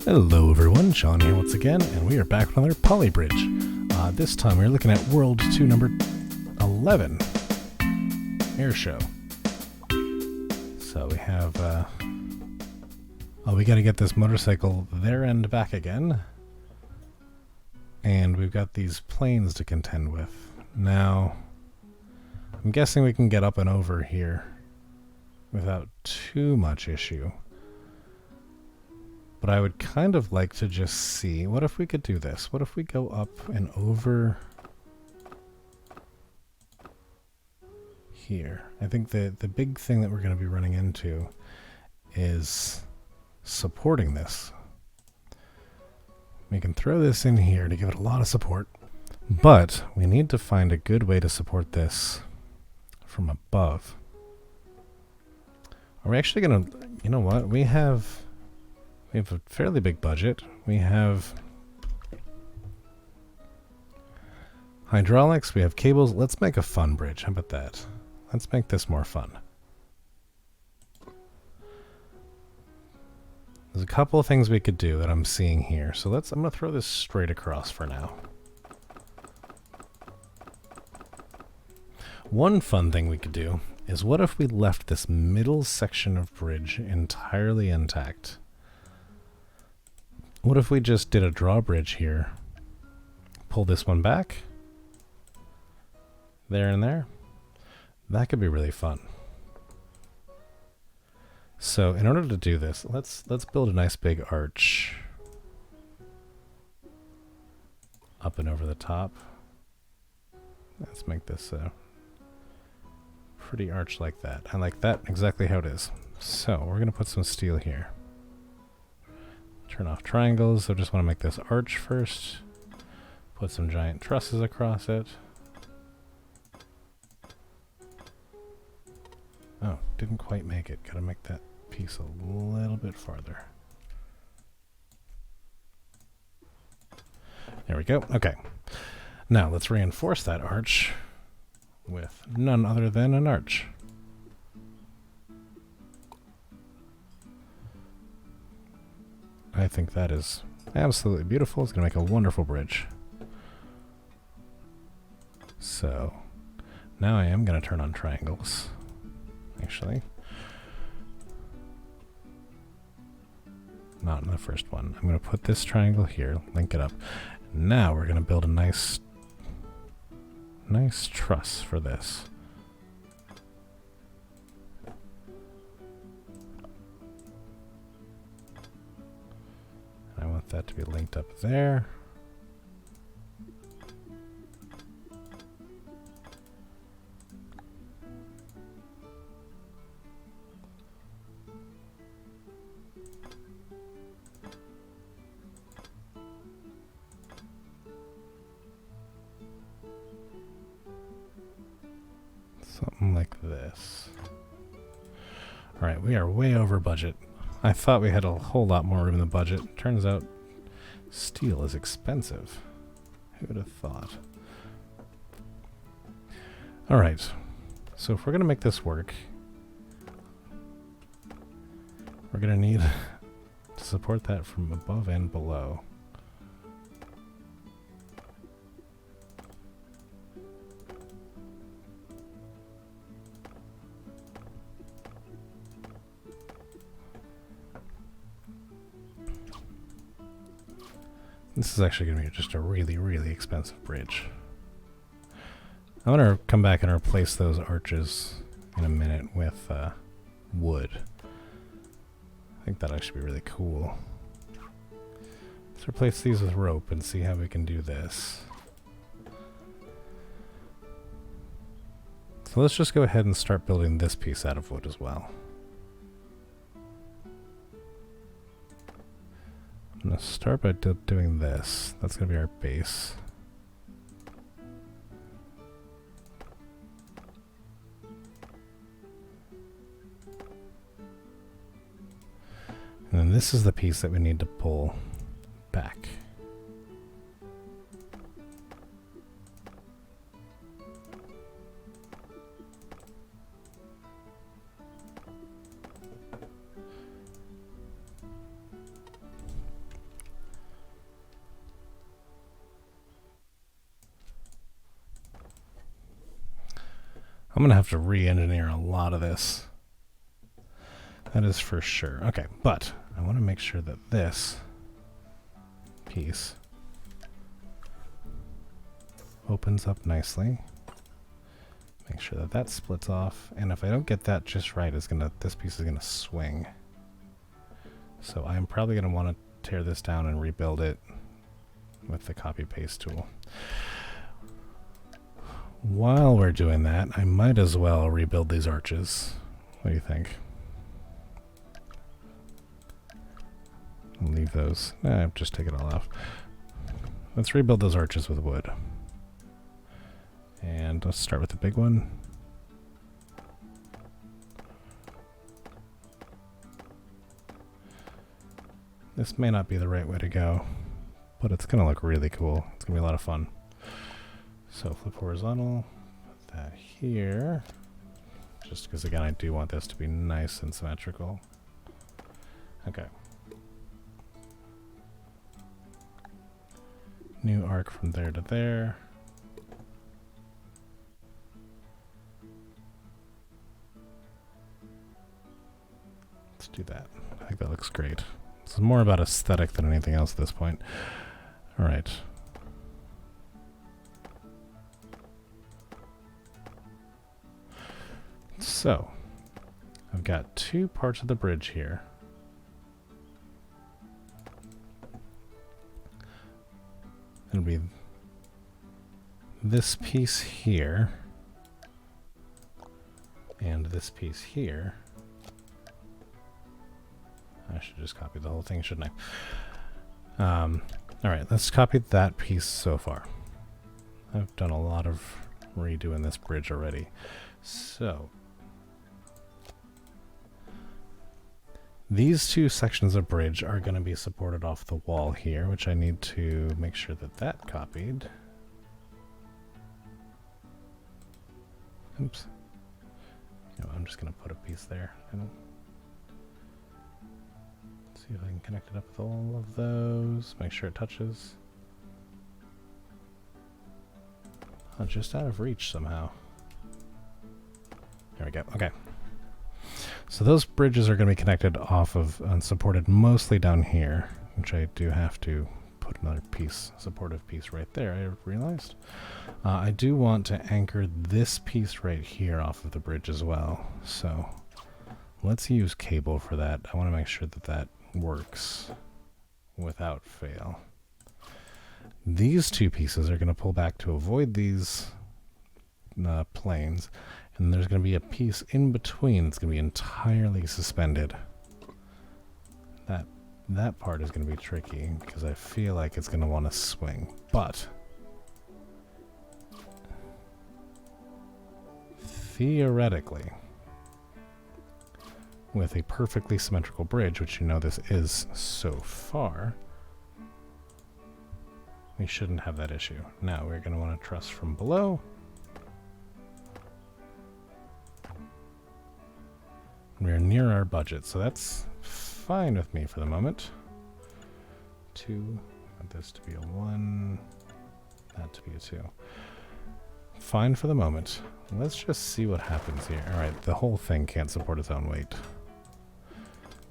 Hello everyone, Sean here once again, and we are back with another Poly Bridge. This time we're looking at World 2 number 11, Air Show. So we have, we gotta get this motorcycle there and back again. And we've got these planes to contend with. Now, I'm guessing we can get up and over here without too much issue. But I would kind of like to just see, what if we could do this? What if we go up and over here? I think the big thing that we're going to be running into is supporting this. We can throw this in here to give it a lot of support, but we need to find a good way to support this from above. Are we actually going to, you know what, we have a fairly big budget. We have hydraulics, we have cables. Let's make a fun bridge. How about that? Let's make this more fun. There's a couple of things we could do that I'm seeing here. So I'm going to throw this straight across for now. One fun thing we could do is, what if we left this middle section of bridge entirely intact? What if we just did a drawbridge here? Pull this one back. There and there. That could be really fun. So in order to do this, let's build a nice big arch up and over the top. Let's make this a pretty arch like that. I like that exactly how it is. So we're going to put some steel here. Turn off triangles. I just want to make this arch first. Put some giant trusses across it. Oh, didn't quite make it. Gotta make that piece a little bit farther. There we go. Okay. Now let's reinforce that arch with none other than an arch. I think that is absolutely beautiful. It's going to make a wonderful bridge. So now I am going to turn on triangles, actually. Not in the first one. I'm going to put this triangle here, link it up. Now we're going to build a nice truss for this. I want that to be linked up there. Something like this. All right, we are way over budget. I thought we had a whole lot more room in the budget. Turns out steel is expensive. Who would have thought? Alright, so if we're going to make this work, we're going to need to support that from above and below. This is actually going to be just a really, really expensive bridge. I'm going to come back and replace those arches in a minute with wood. I think that'll actually be really cool. Let's replace these with rope and see how we can do this. So let's just go ahead and start building this piece out of wood as well. I'm going to start by doing this. That's going to be our base. And then this is the piece that we need to pull back. I'm going to have to re-engineer a lot of this. That is for sure. Okay, but I want to make sure that this piece opens up nicely. Make sure that that splits off. And if I don't get that just right, this piece is going to swing. So I'm probably going to want to tear this down and rebuild it with the copy-paste tool. While we're doing that, I might as well rebuild these arches. What do you think? I'll leave those. Just take it all off. Let's rebuild those arches with wood. And let's start with the big one. This may not be the right way to go, but it's going to look really cool. It's going to be a lot of fun. So flip horizontal, put that here, just because again I do want this to be nice and symmetrical. Okay. New arc from there to there. Let's do that. I think that looks great. This is more about aesthetic than anything else at this point. All right. So, I've got two parts of the bridge here. It'll be this piece here and this piece here. I should just copy the whole thing, shouldn't I? Alright, let's copy that piece so far. I've done a lot of redoing this bridge already. So, these two sections of bridge are going to be supported off the wall here, which I need to make sure that that copied. Oops. You know, I'm just going to put a piece there. See if I can connect it up with all of those. Make sure it touches. Oh, just out of reach somehow. There we go. Okay. So those bridges are going to be connected off of and supported mostly down here, which I do have to put another piece, supportive piece right there, I realized. I do want to anchor this piece right here off of the bridge as well. So let's use cable for that. I want to make sure that that works without fail. These two pieces are going to pull back to avoid these planes. And there's going to be a piece in between that's going to be entirely suspended. That part is going to be tricky because I feel like it's going to want to swing. But theoretically, with a perfectly symmetrical bridge, which you know this is so far, we shouldn't have that issue. Now we're going to want to truss from below. We're near our budget, so that's fine with me for the moment. 2, I want this to be a 1, that to be a 2. Fine for the moment. Let's just see what happens here. Alright, the whole thing can't support its own weight.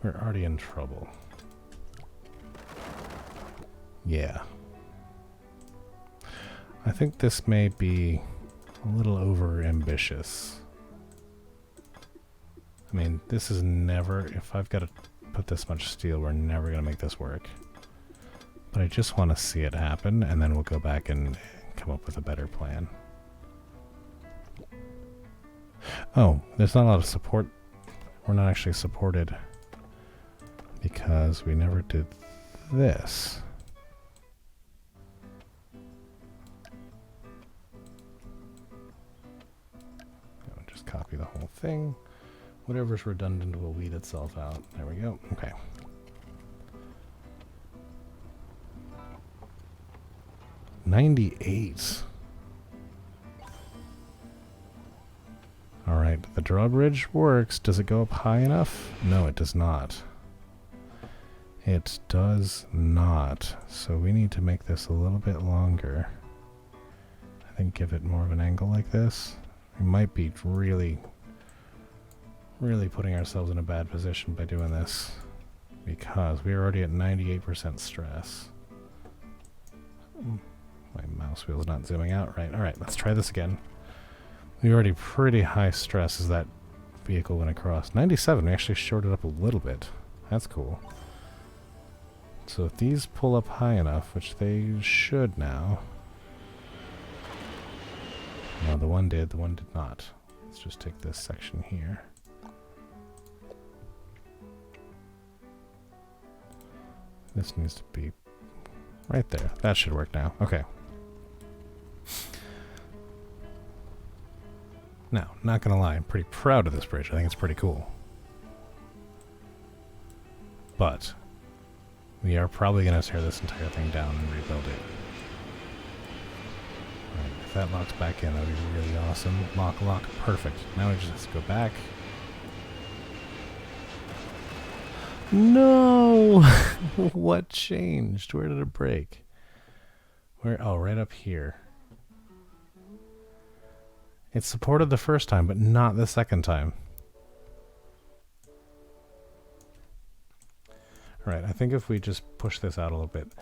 We're already in trouble. Yeah. I think this may be a little over ambitious. I mean, this is never, if I've got to put this much steel, we're never going to make this work. But I just want to see it happen, and then we'll go back and come up with a better plan. Oh, there's not a lot of support. We're not actually supported because we never did this. Just copy the whole thing. Whatever's redundant will weed itself out. There we go. Okay. $98. Alright, the drawbridge works. Does it go up high enough? No, it does not. It does not. So we need to make this a little bit longer. I think give it more of an angle like this. We might be really putting ourselves in a bad position by doing this, because we're already at 98% stress. My mouse wheel's not zooming out right. Alright, let's try this again. We're already pretty high stress as that vehicle went across. 97, we actually shorted up a little bit. That's cool. So if these pull up high enough, which they should now. No, the one did not. Let's just take this section here. This needs to be right there. That should work now. Okay. Now, not gonna lie, I'm pretty proud of this bridge. I think it's pretty cool. But we are probably gonna tear this entire thing down and rebuild it. Alright, if that locks back in, that would be really awesome. Lock, perfect. Now we just have to go back. No! What changed? Where did it break? Where? Oh, right up here. It supported the first time, but not the second time. Alright, I think if we just push this out a little bit...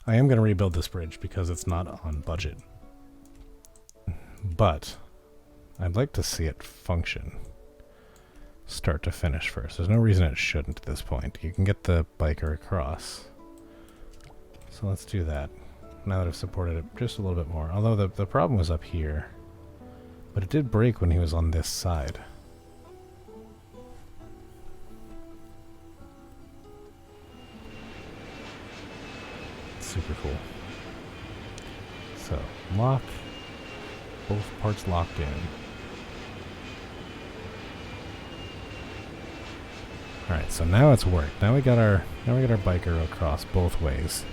I am going to rebuild this bridge because it's not on budget. But I'd like to see it function. Start to finish first. There's no reason it shouldn't at this point. You can get the biker across. So let's do that. Now that I've supported it just a little bit more. Although the problem was up here. But it did break when he was on this side. Super cool. So, lock. Both parts locked in. Alright, so now it's worked. Now we got our biker across both ways.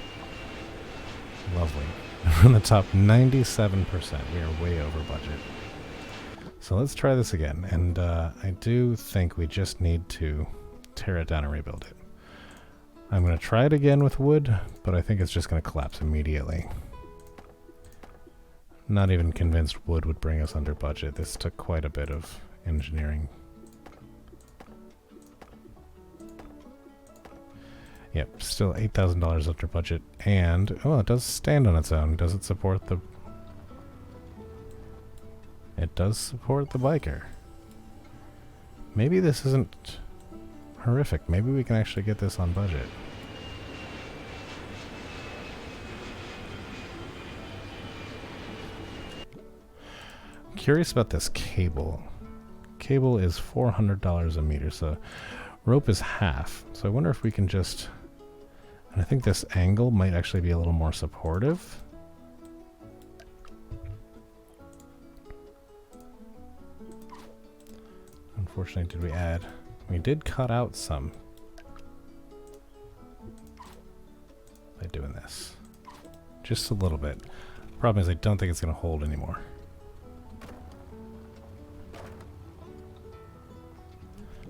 Lovely. We're on the top 97%. We are way over budget. So let's try this again. And I do think we just need to tear it down and rebuild it. I'm going to try it again with wood, but I think it's just going to collapse immediately. Not even convinced wood would bring us under budget. This took quite a bit of engineering. Yep, still $8,000 under budget. And, oh, it does stand on its own. Does it support the... It does support the biker. Maybe this isn't horrific. Maybe we can actually get this on budget. I'm curious about this cable. Cable is $400 a meter, so rope is half. So I wonder if we can just... And I think this angle might actually be a little more supportive. Unfortunately, did we add... We did cut out some by doing this. Just a little bit. Problem is I don't think it's going to hold anymore.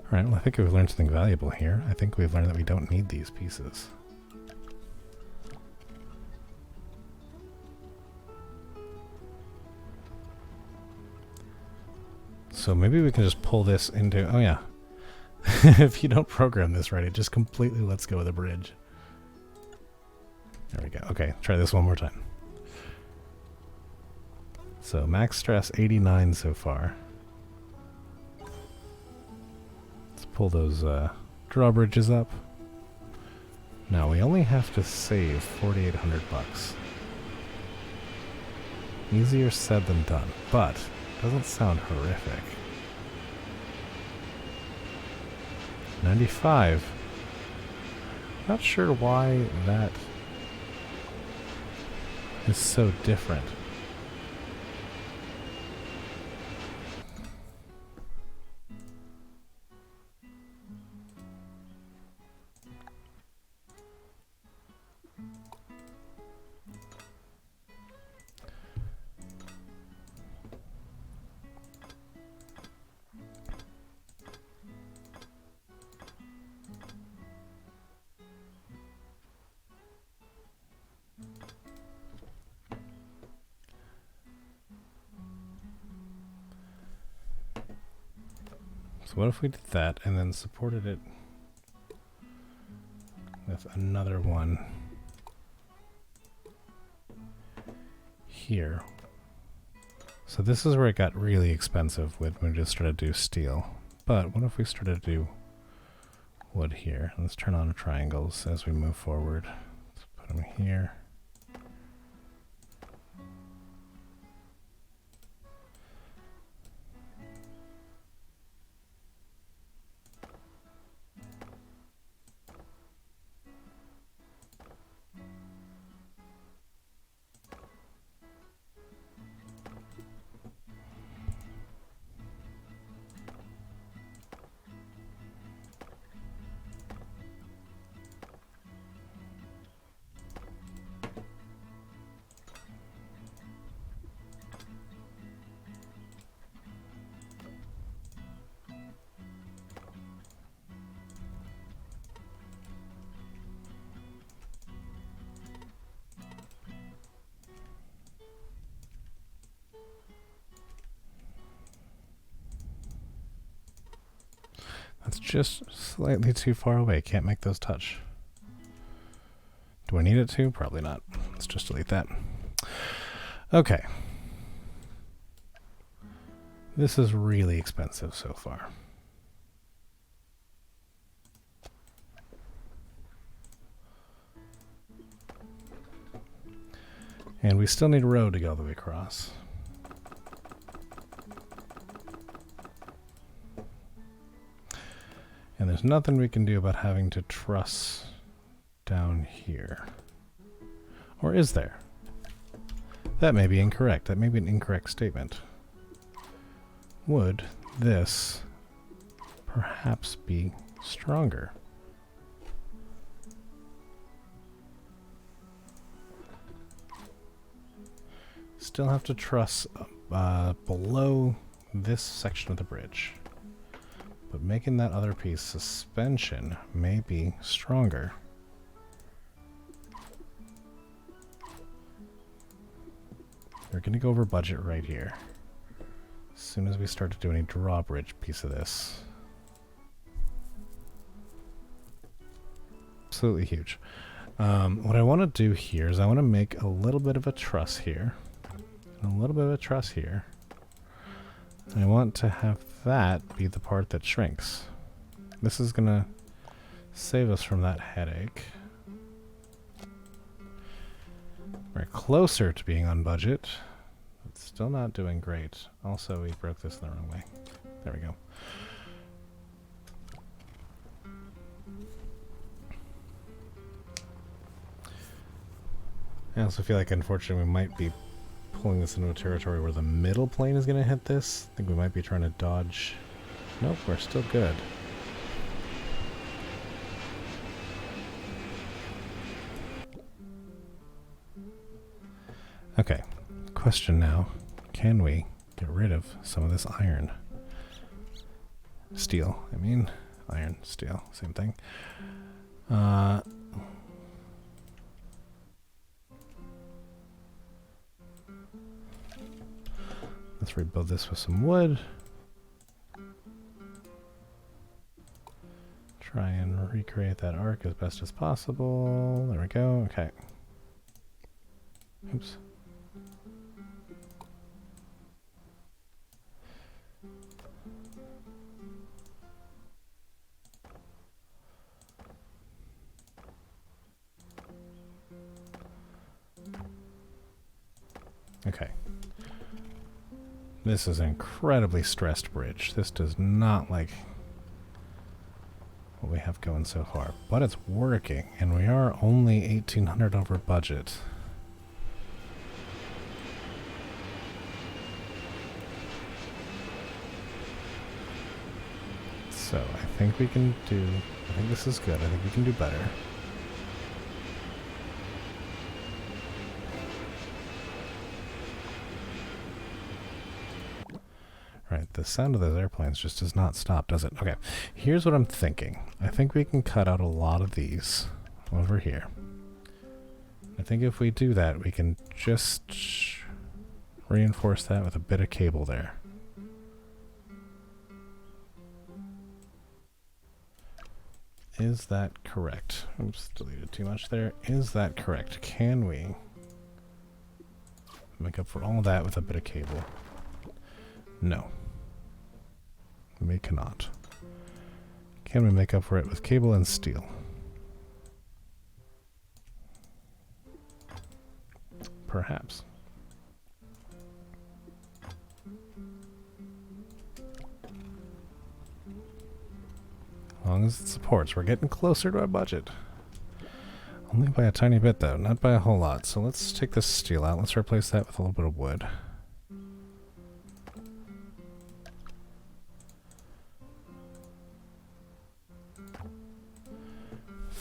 Alright, well I think we've learned something valuable here. I think we've learned that we don't need these pieces. So maybe we can just pull this into... Oh yeah. If you don't program this right, it just completely lets go of the bridge. There we go. Okay, try this one more time. So max stress 89 so far. Let's pull those drawbridges up. Now we only have to save 4,800 bucks. Easier said than done, but doesn't sound horrific. 95. Not sure why that is so different. what if we did that and then supported it with another one here? So this is where it got really expensive when we just started to do steel. But what if we started to do wood here? Let's turn on triangles as we move forward. Let's put them here. That's just slightly too far away. Can't make those touch. Do I need it to? Probably not. Let's just delete that. Okay. This is really expensive so far. And we still need a road to go all the way across. And there's nothing we can do about having to truss down here. Or is there? That may be incorrect. That may be an incorrect statement. Would this perhaps be stronger? Still have to truss below this section of the bridge. But making that other piece suspension may be stronger. We're going to go over budget right here. As soon as we start to do any drawbridge piece of this. Absolutely huge. What I want to do here is I want to make a little bit of a truss here. And a little bit of a truss here. And I want to have that be the part that shrinks. This is going to save us from that headache. We're closer to being on budget, but still not doing great. Also, we broke this the wrong way. There we go. I also feel like, unfortunately, we might be pulling this into a territory where the middle plane is going to hit this. I think we might be trying to dodge. Nope, we're still good. Okay, question now. Can we get rid of some of this iron? Steel, I mean. Iron, steel, same thing. Let's rebuild this with some wood. Try and recreate that arc as best as possible. There we go. Okay. Oops. Okay. This is an incredibly stressed bridge. This does not like what we have going so far. But it's working, and we are only 1,800 over budget. So I think we can do... I think this is good. I think we can do better. Right, the sound of those airplanes just does not stop, does it? Okay, here's what I'm thinking. I think we can cut out a lot of these over here. I think if we do that, we can just reinforce that with a bit of cable there. Is that correct? Oops, deleted too much there. Is that correct? Can we make up for all of that with a bit of cable? No. We cannot. Can we make up for it with cable and steel? Perhaps. As long as it supports. We're getting closer to our budget. Only by a tiny bit though, not by a whole lot. So let's take this steel out. Let's replace that with a little bit of wood.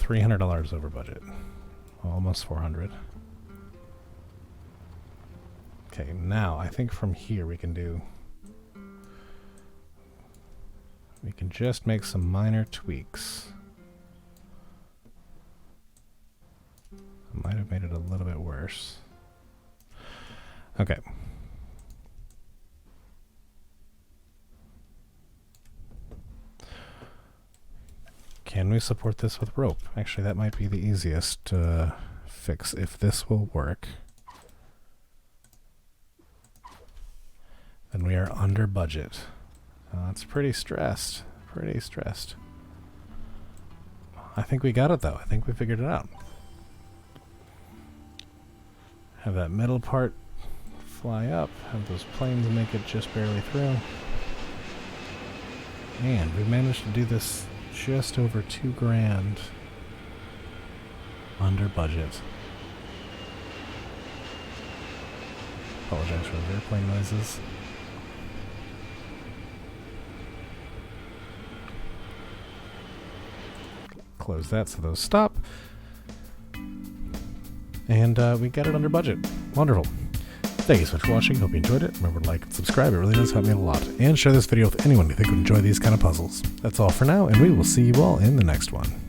$300 over budget. Almost $400. Okay, now I think from here we can just make some minor tweaks. I might have made it a little bit worse. Okay. Can we support this with rope? Actually, that might be the easiest to fix if this will work. Then we are under budget. It's pretty stressed. Pretty stressed. I think we got it though. I think we figured it out. Have that middle part fly up. Have those planes make it just barely through. And we managed to do this just over $2,000 under budget. Apologize for the airplane noises. Close that so those stop. And we got it under budget. Wonderful. Thank you so much for watching. Hope you enjoyed it. Remember to like and subscribe. It really does help me a lot. And share this video with anyone you think would enjoy these kind of puzzles. That's all for now, and we will see you all in the next one.